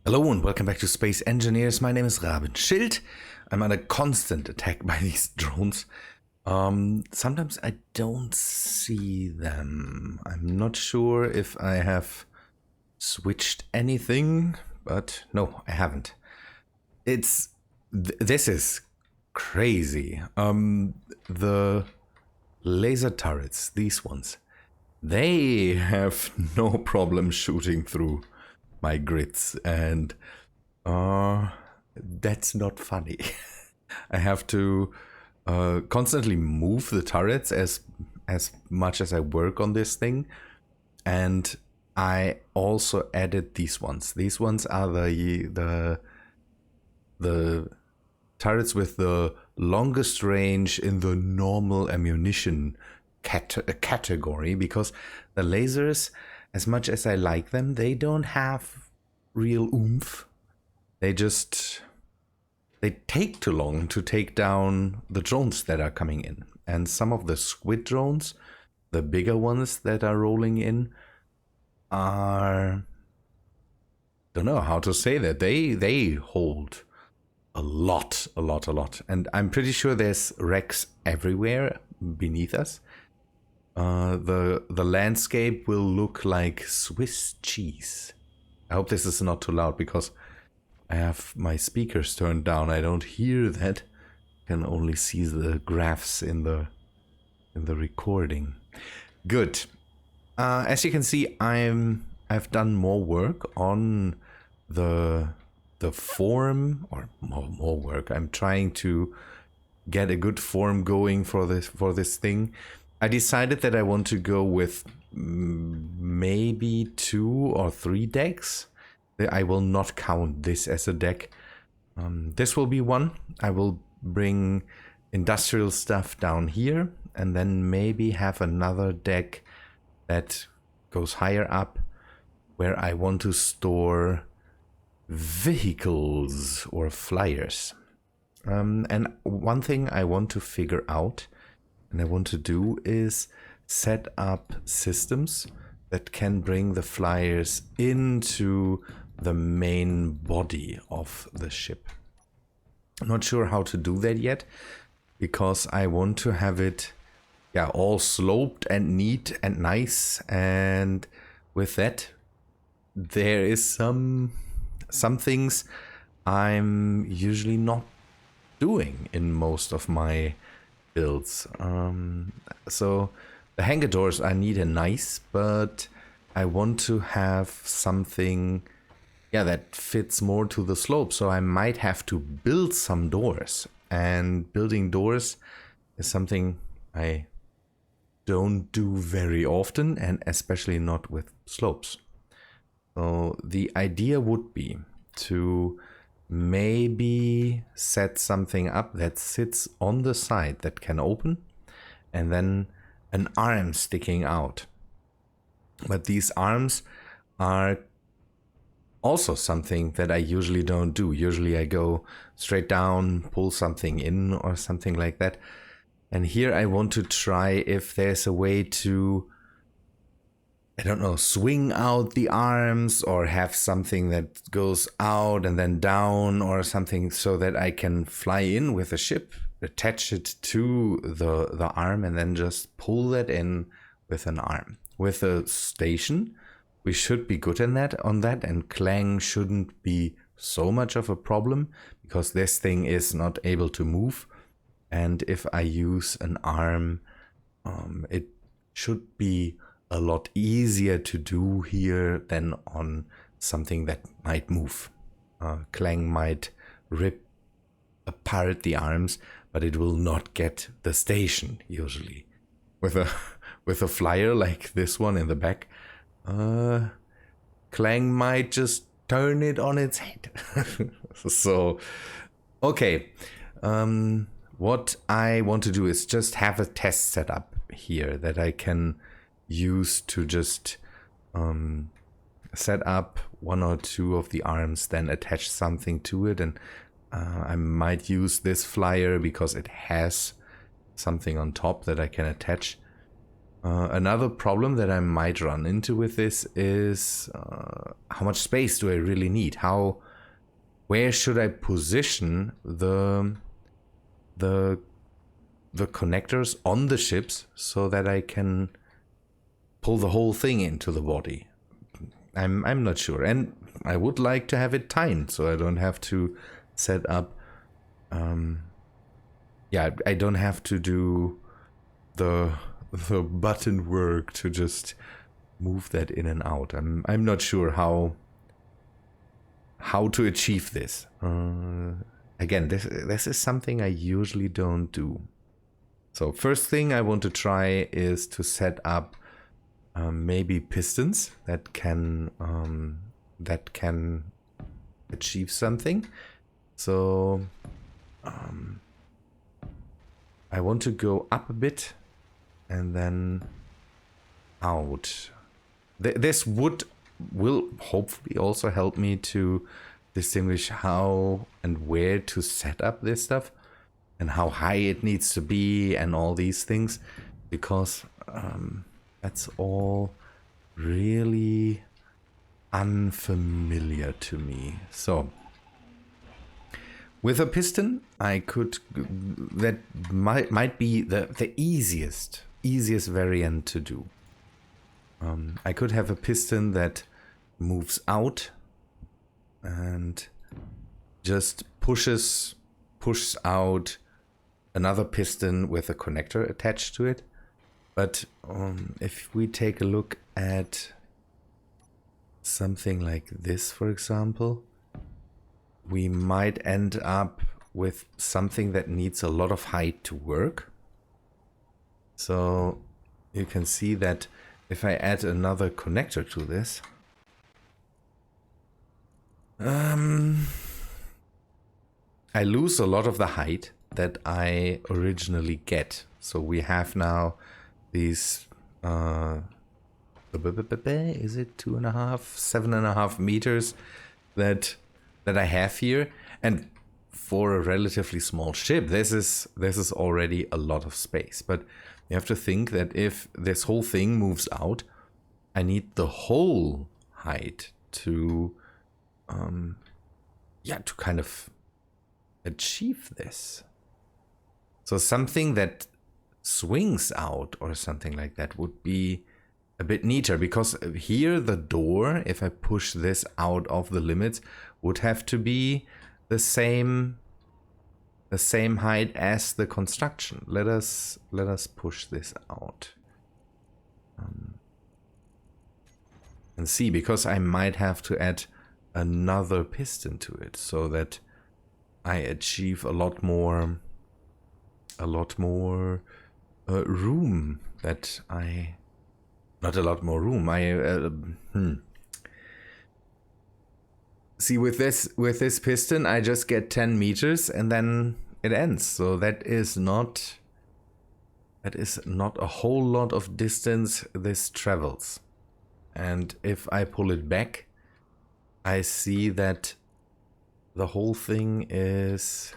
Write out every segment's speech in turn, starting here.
Hello and welcome back to Space Engineers. My name is Rabenschild. I'm under constant attack by these drones. Sometimes I don't see them. I'm not sure if I have switched anything, but no, I haven't. This is crazy. The laser turrets, these ones, they have no problem shooting through my grids, and that's not funny. I have to constantly move the turrets as much as I work on this thing, and I also added these ones. These ones are the turrets with the longest range in the normal ammunition category, because the lasers, as much as I like them, they don't have real oomph. They take too long to take down the drones that are coming in. And some of the squid drones, the bigger ones that are rolling in, are, don't know how to say that, they hold a lot. And I'm pretty sure there's wrecks everywhere beneath us. The landscape will look like Swiss cheese. I hope this is not too loud because I have my speakers turned down. I don't hear that. I can only see the graphs in the recording. Good. As you can see, I've done more work on the form, or more work. I'm trying to get a good form going for this thing. I decided that I want to go with maybe 2 or 3 decks. I will not count this as a deck. This will be one. I will bring industrial stuff down here, and then maybe have another deck that goes higher up where I want to store vehicles or flyers. And one thing I want to figure out and I want to do is set up systems that can bring the flyers into the main body of the ship. I'm not sure how to do that yet, because I want to have it all sloped and neat and nice, and with that there is some things I'm usually not doing in most of my builds. So the hangar doors are neat and nice, but I want to have something that fits more to the slope, so I might have to build some doors, and building doors is something I don't do very often, and especially not with slopes. So the idea would be to maybe set something up that sits on the side that can open, and then an arm sticking out. But these arms are also something that I usually don't do. Usually I go straight down, pull something in or something like that. And here I want to try if there's a way to, I don't know, swing out the arms, or have something that goes out and then down or something, so that I can fly in with a ship, attach it to the arm, and then just pull that in with an arm. With a station, we should be good on that, and clang shouldn't be so much of a problem, because this thing is not able to move. And if I use an arm, it should be a lot easier to do here than on something that might move. Clang might rip apart the arms, but it will not get the station usually. With a flyer like this one in the back, Clang might just turn it on its head. So, okay. What I want to do is just have a test set up here that I can use to just set up 1 or 2 of the arms, then attach something to it. And I might use this flyer because it has something on top that I can attach. Another problem that I might run into with this is how much space do I really need? Where should I position the connectors on the ships so that I can pull the whole thing into the body? I'm not sure, and I would like to have it timed so I don't have to set up. I don't have to do the button work to just move that in and out. I'm not sure how to achieve this. Again, this is something I usually don't do. So first thing I want to try is to set up maybe pistons that can achieve something. So I want to go up a bit and then out. This will hopefully also help me to distinguish how and where to set up this stuff and how high it needs to be and all these things, because that's all really unfamiliar to me. So with a piston, that might be the easiest variant to do. I could have a piston that moves out and just pushes out another piston with a connector attached to it. But if we take a look at something like this, for example, we might end up with something that needs a lot of height to work. So you can see that if I add another connector to this, I lose a lot of the height that I originally get. So we have now these, is it 2.5, 7.5 meters that I have here, and for a relatively small ship, this is already a lot of space. But you have to think that if this whole thing moves out, I need the whole height to kind of achieve this. So something that swings out or something like that would be a bit neater, because here the door, if I push this out of the limits, would have to be the same height as the construction. Let us push this out and see, because I might have to add another piston to it so that I achieve a lot more room. That I not a lot more room. See, with this piston, I just get 10 meters and then it ends. So that is not a whole lot of distance this travels. And if I pull it back, I see that the whole thing is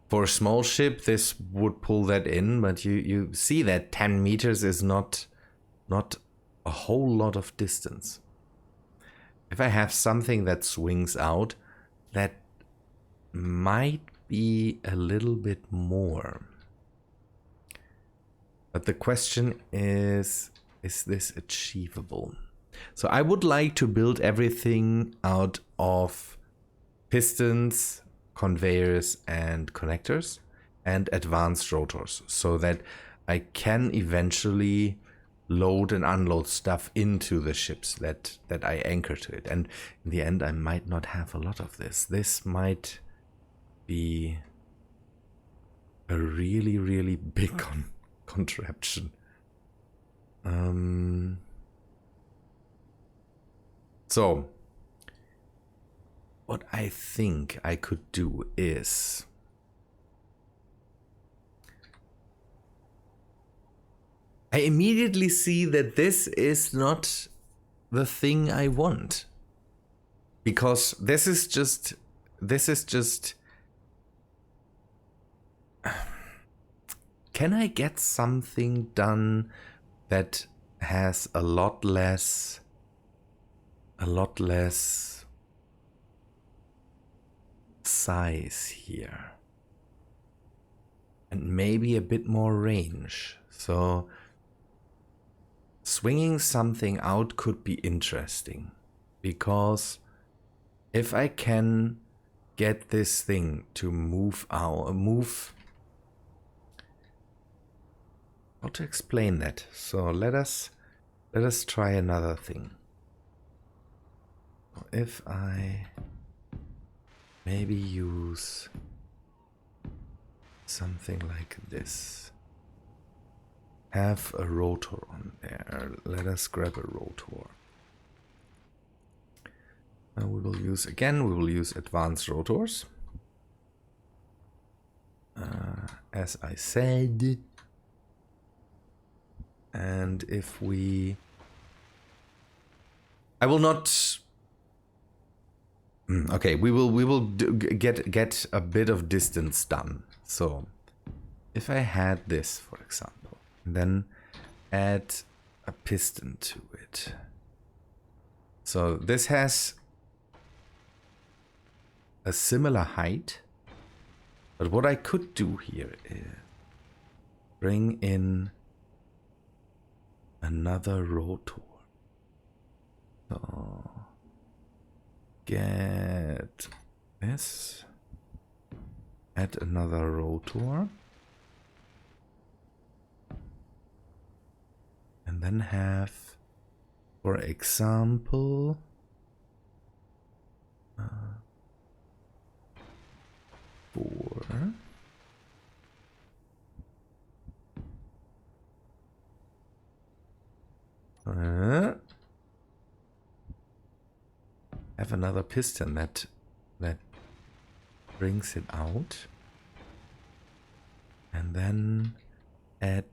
for a small ship, this would pull that in, but you see that 10 meters is not a whole lot of distance. If I have something that swings out, that might be a little bit more. But the question is this achievable? So I would like to build everything out of pistons, conveyors and connectors and advanced rotors, so that I can eventually load and unload stuff into the ships that I anchor to it. And in the end, I might not have a lot of this. This might be a really, really big contraption. So what I think I could do is I immediately see that this is not the thing I want, because this is just this is just... Can I get something done that has a lot less size here? And maybe a bit more range. So swinging something out could be interesting, because if I can get this thing to move out, how to explain that? So let us try another thing. If I maybe use something like this, have a rotor on there. Let us grab a rotor. We will use advanced rotors. As I said. And if I will not... Okay, we will get a bit of distance done. So, if I had this, for example, and then add a piston to it. So this has a similar height, but what I could do here is bring in another rotor. So get this, add another rotor, and then have, for example, 4. Have another piston that brings it out, and then add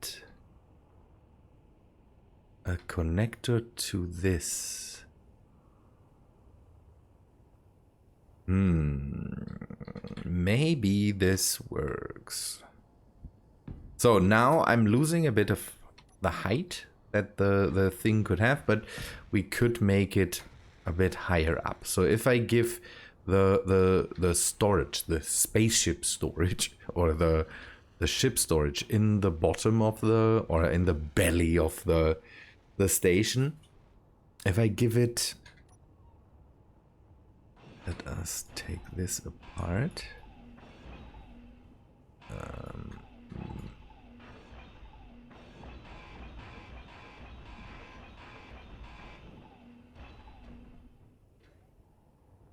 a connector to this. Maybe this works. So now I'm losing a bit of the height that the thing could have, but we could make it a bit higher up. So if I give the storage, the spaceship storage, or the ship storage in the bottom of or in the belly of the station, if I give it, let us take this apart.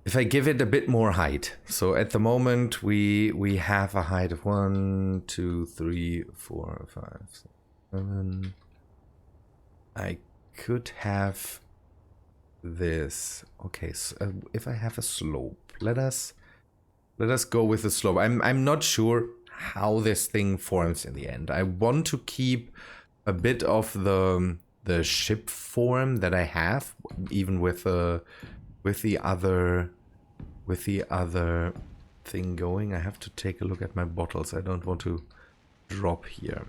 If I give it a bit more height, so at the moment we have a height of 1, 2, 3, 4, 5, 6, 7. I could have this. Okay, so if I have a slope, let us go with the slope. I'm not sure how this thing forms in the end. I want to keep a bit of the ship form that I have, even with the other thing going. I have to take a look at my bottles. I don't want to drop here.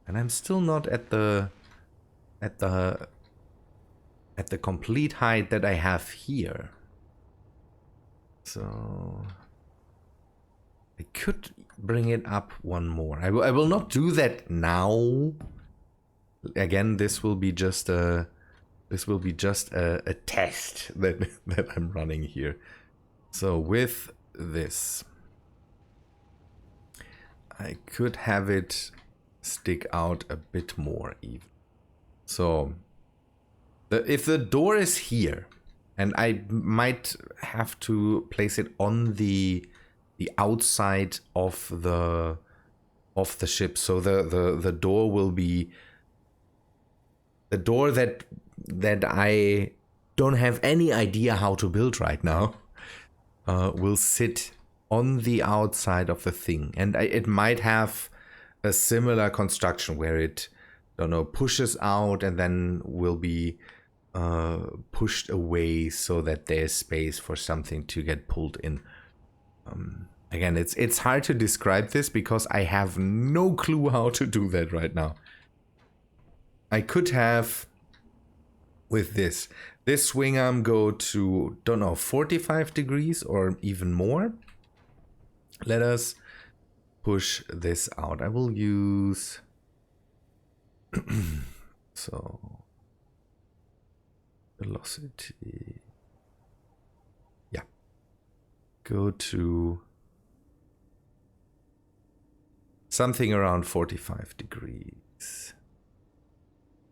And I'm still not at the complete height that I have here. So I could bring it up one more. I will not do that now. Again, this will be just a test that I'm running here. So with this, I could have it stick out a bit more even. So if the door is here, and I might have to place it on the outside of the ship, so the door will be the door that I don't have any idea how to build right now, will sit on the outside of the thing, and it might have a similar construction where it, don't know, pushes out and then will be pushed away so that there's space for something to get pulled in. Again, it's hard to describe this because I have no clue how to do that right now. I could have, with this swing arm, go to, don't know, 45 degrees or even more. Let us push this out. I will use so velocity, yeah, go to something around 45 degrees.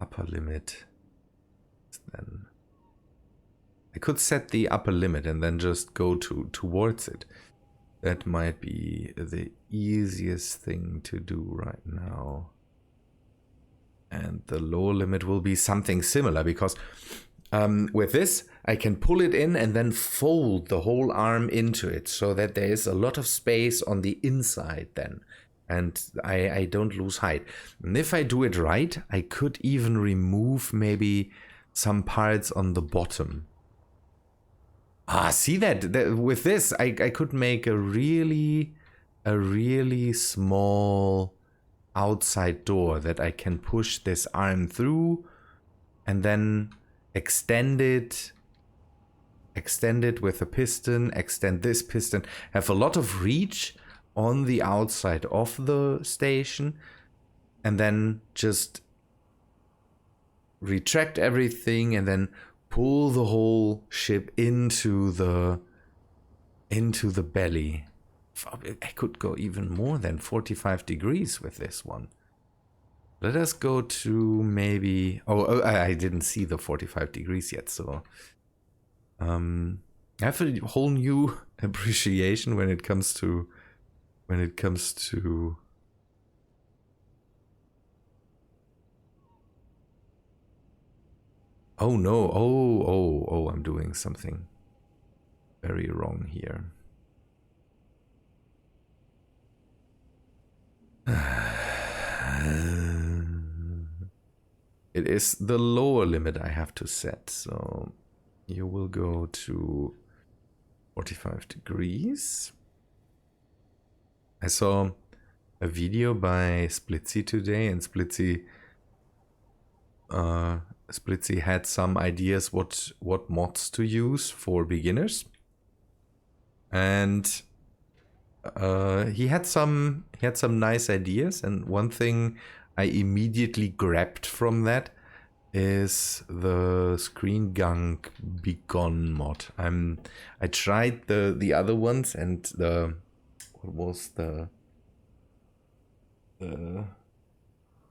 Upper limit. Then I could set the upper limit and then just go towards it. That might be the easiest thing to do right now. And the lower limit will be something similar because with this I can pull it in and then fold the whole arm into it so that there is a lot of space on the inside then. And I don't lose height. And if I do it right, I could even remove maybe some parts on the bottom. Ah, see that? With this, I could make a really small outside door that I can push this arm through and then extend it with a piston, extend this piston, have a lot of reach on the outside of the station, and then just retract everything and then pull the whole ship into the belly. I could go even more than 45 degrees with this one. Let us go to maybe, I didn't see the 45 degrees yet, so I have a whole new appreciation when it comes to oh no, I'm doing something very wrong here. It is the lower limit I have to set, so you will go to 45 degrees. I saw a video by Splitsy today, and Splitsy had some ideas what mods to use for beginners, and he had some nice ideas. And one thing I immediately grabbed from that is the Screen Gunk Begone mod. I tried the other ones, and the what was the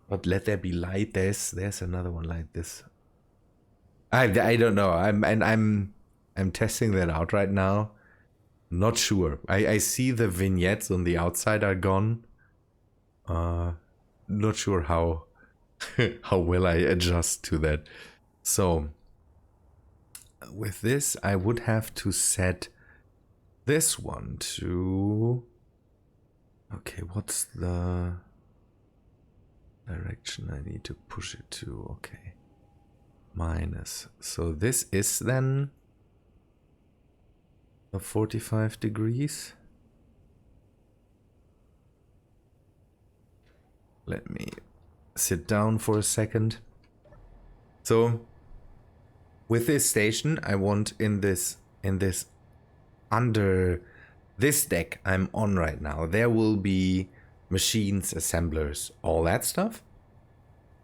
but Let There Be Light. There's another one like this. I don't know. I'm testing that out right now. Not sure. I see the vignettes on the outside are gone. Not sure how how well I adjust to that. So with this, I would have to set this one to, okay, what's the direction I need to push it to? Okay, minus. So this is then a 45 degrees. Let me sit down for a second. So with this station, I want in this under this deck I'm on right now, there will be machines, assemblers, all that stuff.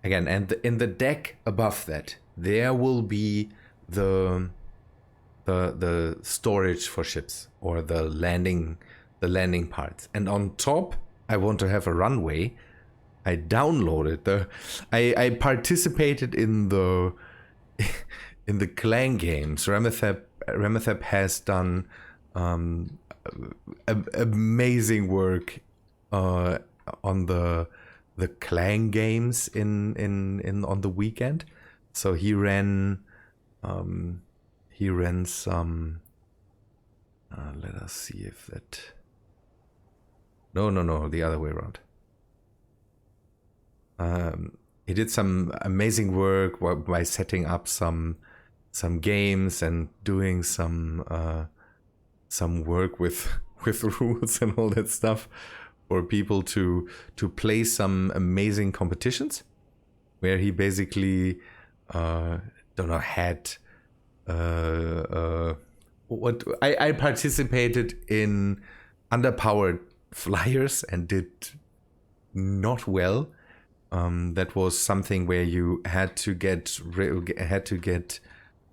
Again, and in the deck above that, there will be the storage for ships, or the landing parts. And on top, I want to have a runway. I downloaded I participated in the in the clan games. Ramethep has done amazing work on the clan games in on the weekend. So he ran some. Let us see if that. No, the other way around. He did some amazing work by setting up some games and doing some work with rules and all that stuff for people to play some amazing competitions, where he basically don't know, had what I participated in underpowered flyers and did not well. That was something where you had to get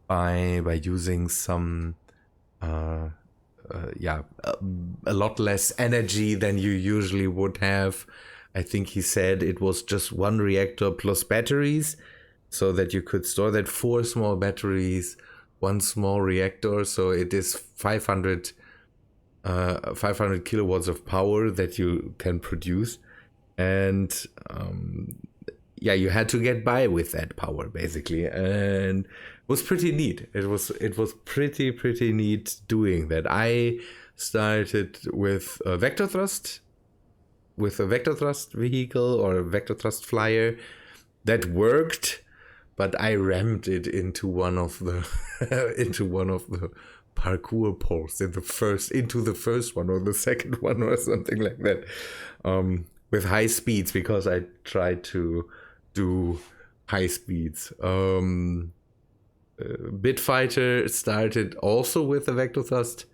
by using some a lot less energy than you usually would have. I think he said it was just one reactor plus batteries, so that you could store that 4 small batteries, 1 small reactor. So it is 500 kilowatts of power that you can produce. And you had to get by with that power basically, and it was pretty neat. It was pretty neat doing that. I started with a vector thrust vehicle or a vector thrust flyer that worked, but I rammed it into one of the parkour poles into the first one or the second one or something like that, with high speeds, because I tried to do high speeds. Bitfighter started also with the vector thrust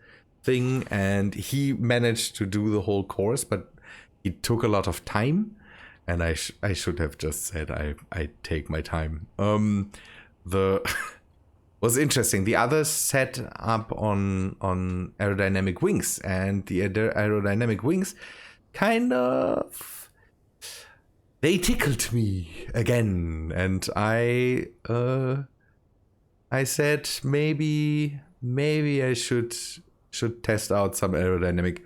thing, and he managed to do the whole course, but it took a lot of time, and I should have just said I take my time. The was interesting. The others set up on aerodynamic wings, and the aerodynamic wings kind of, they tickled me again, and I said maybe I should test out some aerodynamic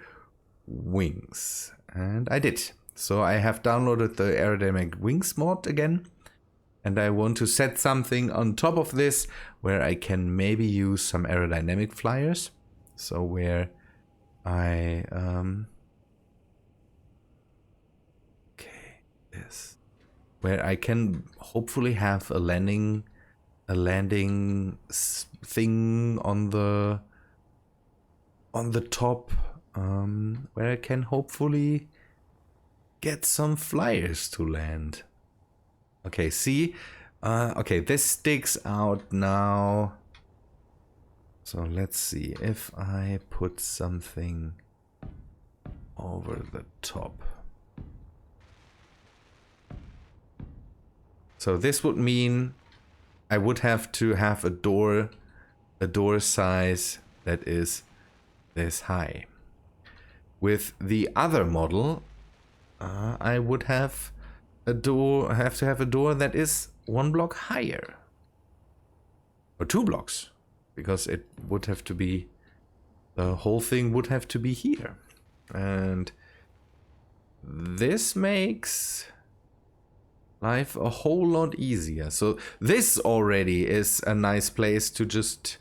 wings, and I did. So I have downloaded the aerodynamic wings mod again, and I want to set something on top of this where I can maybe use some aerodynamic flyers. So where I where I can hopefully have a landing thing on the top, where I can hopefully get some flyers to land. Okay, see? Okay, this sticks out now. So let's see if I put something over the top. So this would mean I would have to have a door size that is this high. With the other model, I would have to have a door that is 1 block higher, or 2 blocks, because it would have to be, the whole thing would have to be here, and this makes life a whole lot easier. So this already is a nice place to just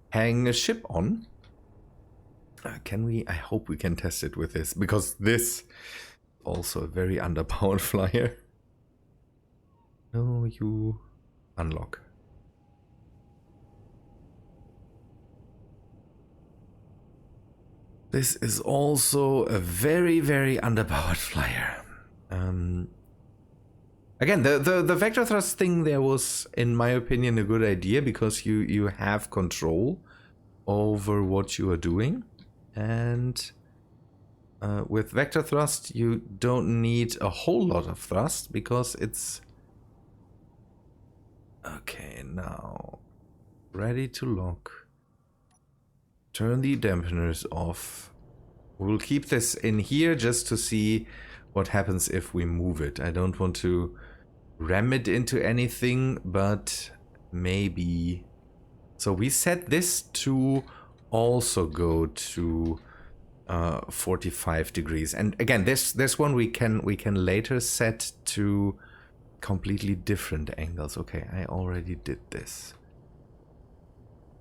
hang a ship on. Can we? I hope we can test it with this, because this also a very underpowered flyer. No, you unlock. This is also a very, very underpowered flyer. Again, the vector thrust thing there was, in my opinion, a good idea, because you have control over what you are doing, and with vector thrust you don't need a whole lot of thrust, because it's okay. Now ready to lock. Turn the dampeners off. We'll keep this in here just to see what happens if we move it. I don't want to ram it into anything, but maybe. So we set this to also go to 45 degrees, and again this one we can later set to completely different angles. Okay, I already did this.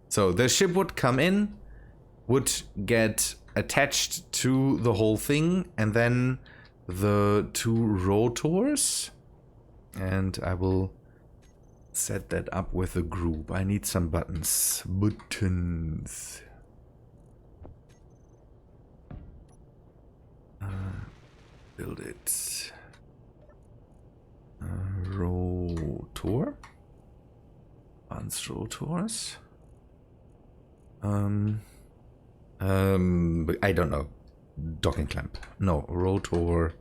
So the ship would come in, would get attached to the whole thing, and then the 2 rotors And I will set that up with a group. I need some buttons. Buttons. Build it. Rotor. Advanced rotors. I don't know. Docking clamp. No, rotor.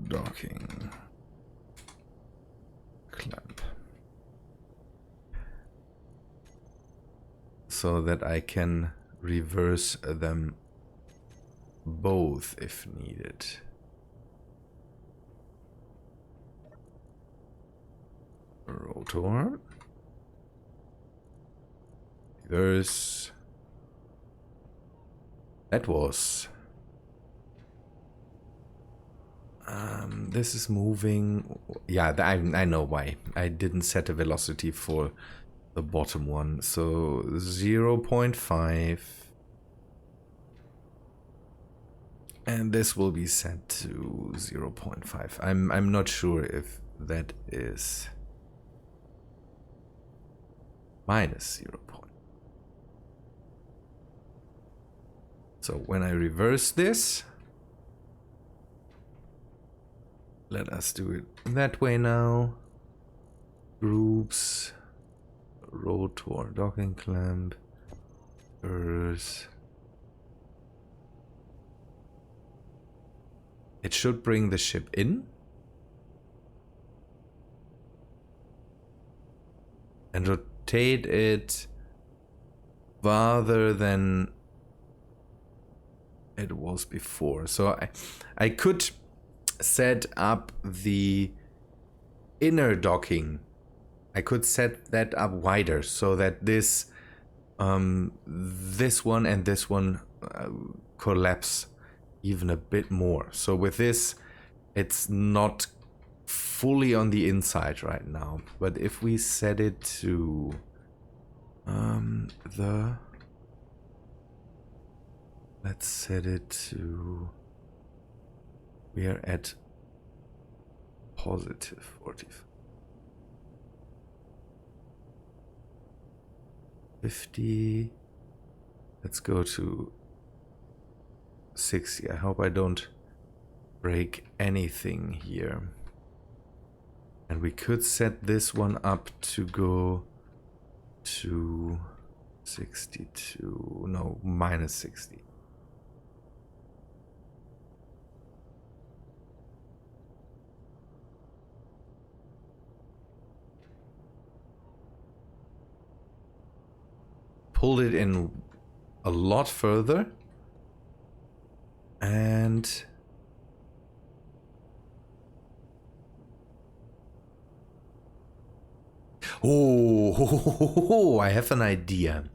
Docking clamp. So that I can reverse them both if needed. Rotor. Reverse. That was... this is moving... Yeah, I know why. I didn't set a velocity for the bottom one. So 0.5. And this will be set to 0.5. I'm not sure if that is minus 0. So when I reverse this, let us do it that way now. Groups, rotor, docking clamp, reverse. It should bring the ship in. And rotate it farther than it was before. So I could set up the inner docking. I could set that up wider so that this this one and this one collapse even a bit more. So with this, it's not fully on the inside right now. But if we set it to let's set it to... We are at positive 45. 50. Let's go to 60. I hope I don't break anything here. And we could set this one up to go to 62. No, minus 60. Pulled it in a lot further, and oh, I have an idea.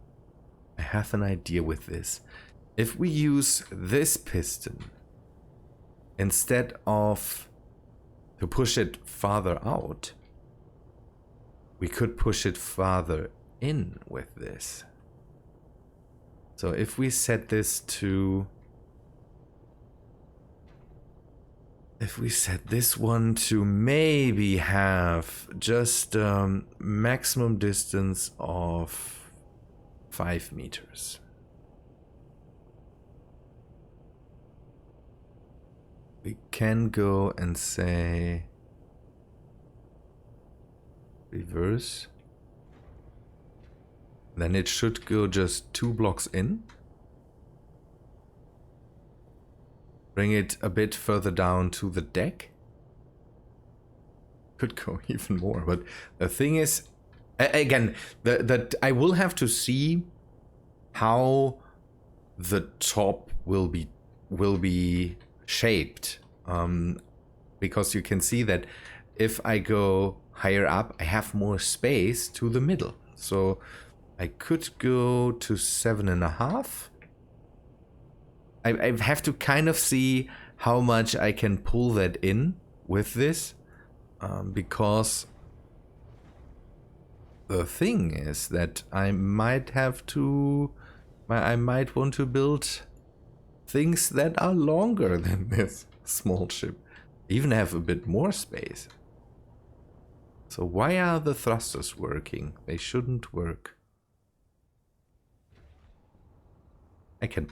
I have an idea with this. If we use this piston instead of to push it farther out, we could push it farther in with this. So if we set this to... If we set this one to maybe have just maximum distance of 5 meters. We can go and say reverse. Then it should go just 2 blocks in. Bring it a bit further down to the deck. Could go even more, but the thing is, again, that I will have to see how the top will be shaped, because you can see that if I go higher up, I have more space to the middle. So I could go to 7.5. I have to kind of see how much I can pull that in with this, because the thing is that I might want to build things that are longer than this small ship. Even have a bit more space. So why are the thrusters working? They shouldn't work. I can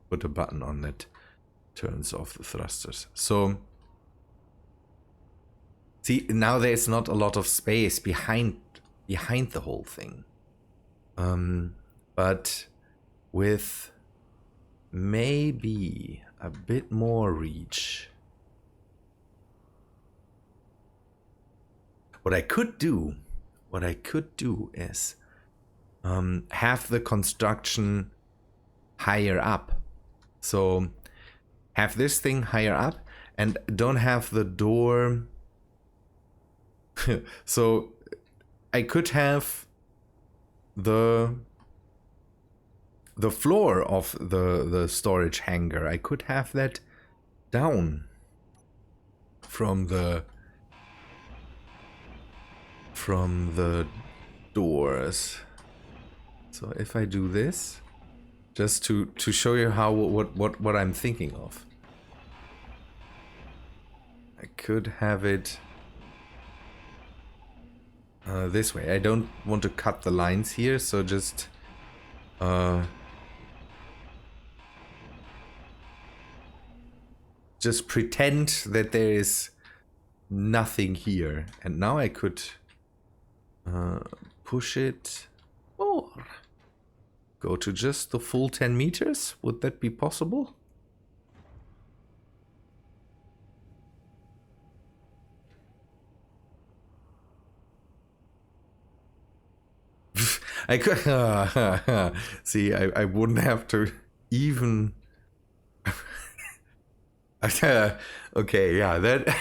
put a button on that turns off the thrusters. So see, now there's not a lot of space behind the whole thing. But with maybe a bit more reach. What I could do is have the construction higher up. So have this thing higher up and don't have the door. So I could have the floor of the storage hangar. I could have that down from the doors. So if I do this, just to show you how what I'm thinking of, I could have it this way. I don't want to cut the lines here, so just pretend that there is nothing here. And now I could push it or go to just the full 10 meters. Would that be possible? I could see, I wouldn't have to even okay, yeah, that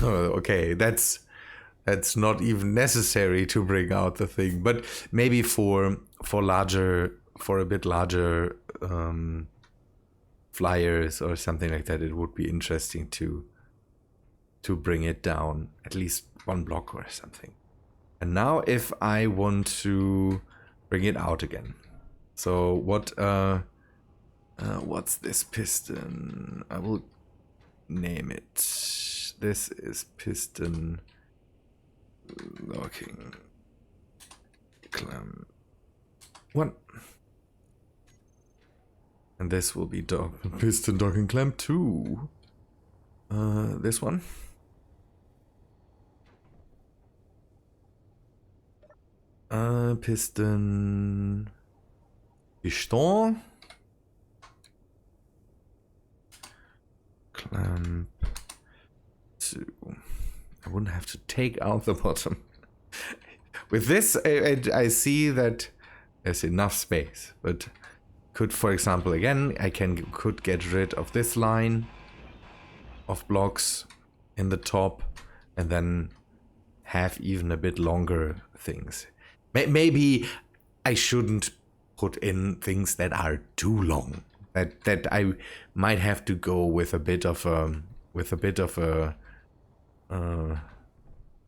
okay, that's not even necessary to bring out the thing, but maybe for a bit larger flyers or something like that, it would be interesting to bring it down at least one block or something. And now if I want to bring it out again, so what's this piston? I will name it. This is piston locking clamp 1. And this will be piston docking clamp 2. This one. Piston clamp 2. I wouldn't have to take out the bottom. With this, I see that there's enough space, but could, for example, again, could get rid of this line of blocks in the top and then have even a bit longer things. Maybe I shouldn't put in things that are too long. That I might have to go with a bit of a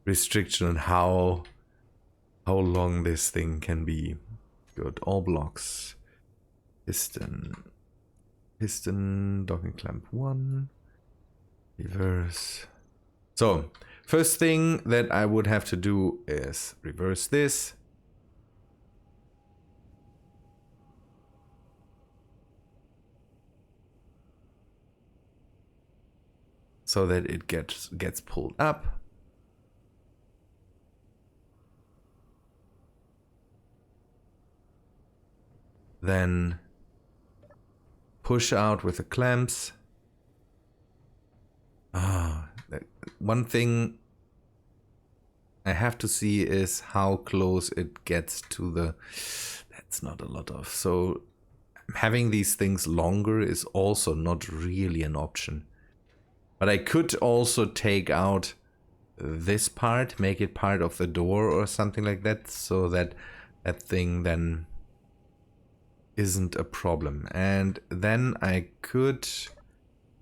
restriction on how long this thing can be. Good. All blocks. Piston docking clamp 1. Reverse. So first thing that I would have to do is reverse this. So that it gets pulled up. Then push out with the clamps. One thing I have to see is how close it gets to the... That's not a lot of... So having these things longer is also not really an option. But I could also take out this part, make it part of the door or something like that, so that that thing then isn't a problem. And then I could,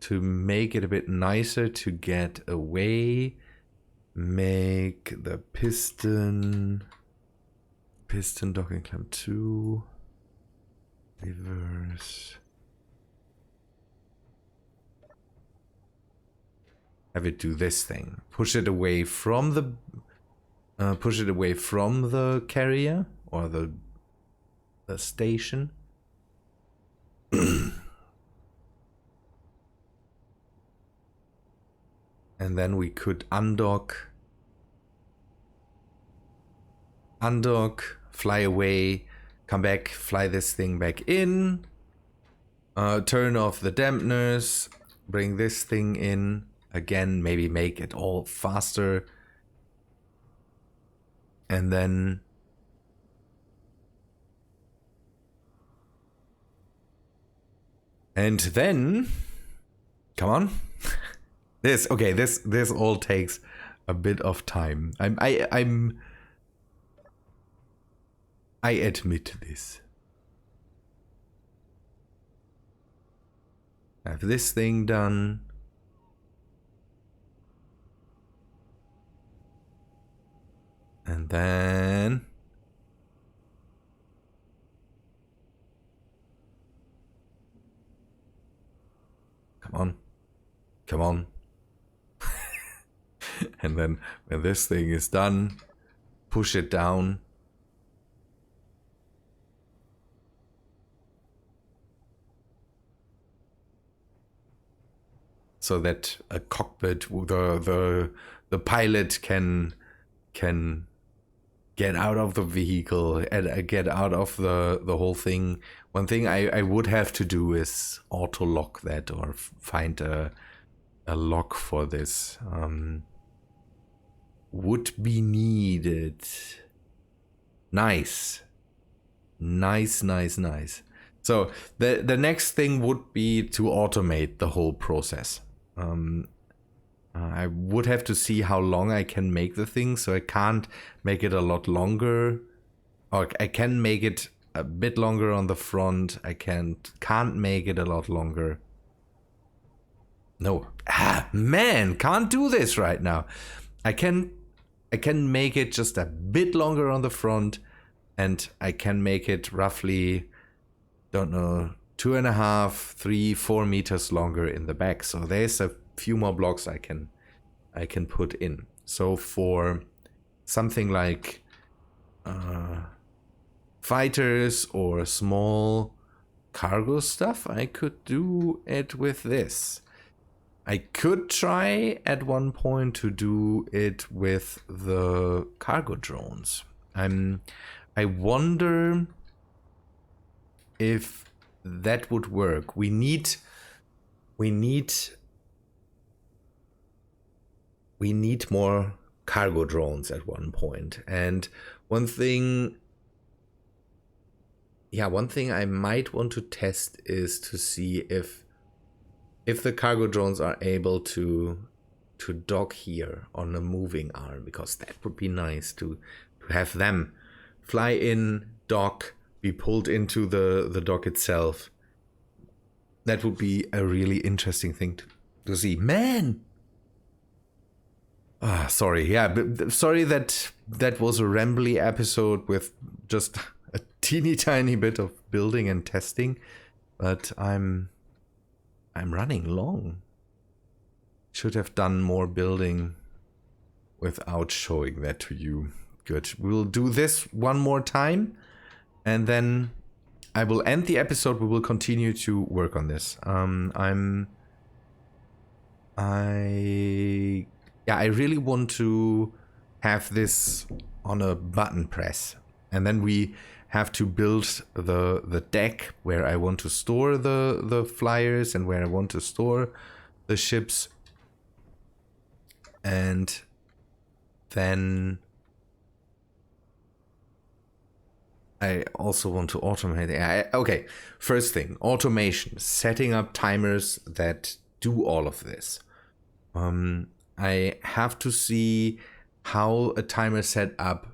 to make it a bit nicer to get away, make the piston docking clamp 2, reverse. have it do this thing. Push it away from the carrier or the station. And then we could undock, fly away, come back, fly this thing back in, turn off the dampeners, bring this thing in again, maybe make it all faster, and then come on. This all takes a bit of time. I admit this. Have this thing done. And then come on. And then when this thing is done, push it down. So that a cockpit, the pilot can get out of the vehicle and get out of the whole thing. One thing I would have to do is auto lock that or find a lock for this. Would be needed. Nice. So the next thing would be to automate the whole process. I would have to see how long I can make the thing, so I can't make it a lot longer. Or I can make it a bit longer on the front. I can't make it a lot longer. No. Man, can't do this right now. I can make it just a bit longer on the front, and I can make it roughly, don't know, 2.5, 3, 4 meters longer in the back. So there's a few more blocks I can put in. So for something like fighters or small cargo stuff, I could do it with this. I could try at one point to do it with the cargo drones. I wonder if that would work. We need more cargo drones at one point. And one thing I might want to test is to see if the cargo drones are able to dock here on a moving arm, because that would be nice to have them fly in, dock, be pulled into the dock itself. That would be a really interesting thing to see. Man! Sorry. Yeah, sorry that was a rambly episode with just a teeny tiny bit of building and testing, but I'm running long. Should have done more building without showing that to you. Good. We'll do this one more time, and then I will end the episode. We will continue to work on this. I really want to have this on a button press, and then we have to build the deck where I want to store the flyers and where I want to store the ships. And then I also want to automate it. Okay, first thing, automation, setting up timers that do all of this. I have to see how a timer setup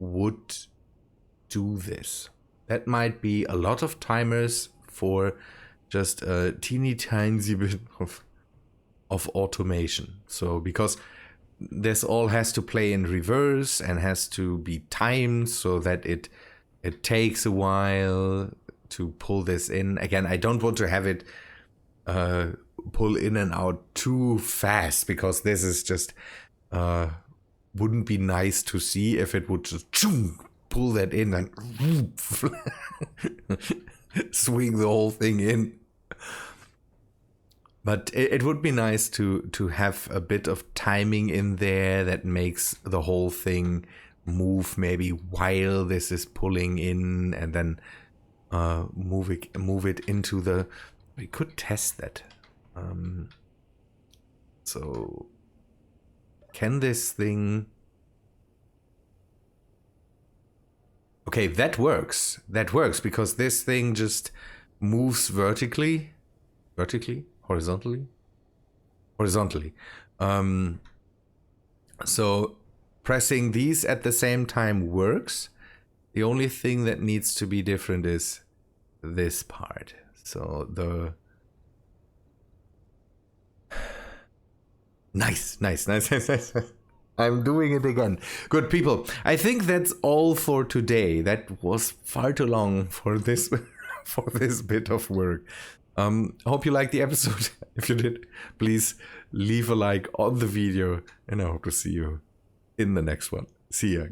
would do this. That might be a lot of timers for just a teeny tiny bit of automation. So because this all has to play in reverse and has to be timed so that it takes a while to pull this in. Again, I don't want to have it pull in and out too fast, because this is just wouldn't be nice to see if it would just pull that in and swing the whole thing in. But it would be nice to have a bit of timing in there that makes the whole thing move maybe while this is pulling in, and then move it into the... We could test that. So can this thing... Okay, that works. That works, because this thing just moves vertically. Horizontally. So pressing these at the same time works. The only thing that needs to be different is this part. So the... Nice. I'm doing it again. Good people. I think that's all for today. That was far too long for this for this bit of work. Hope you liked the episode. If you did, please leave a like on the video, and I hope to see you in the next one. See ya.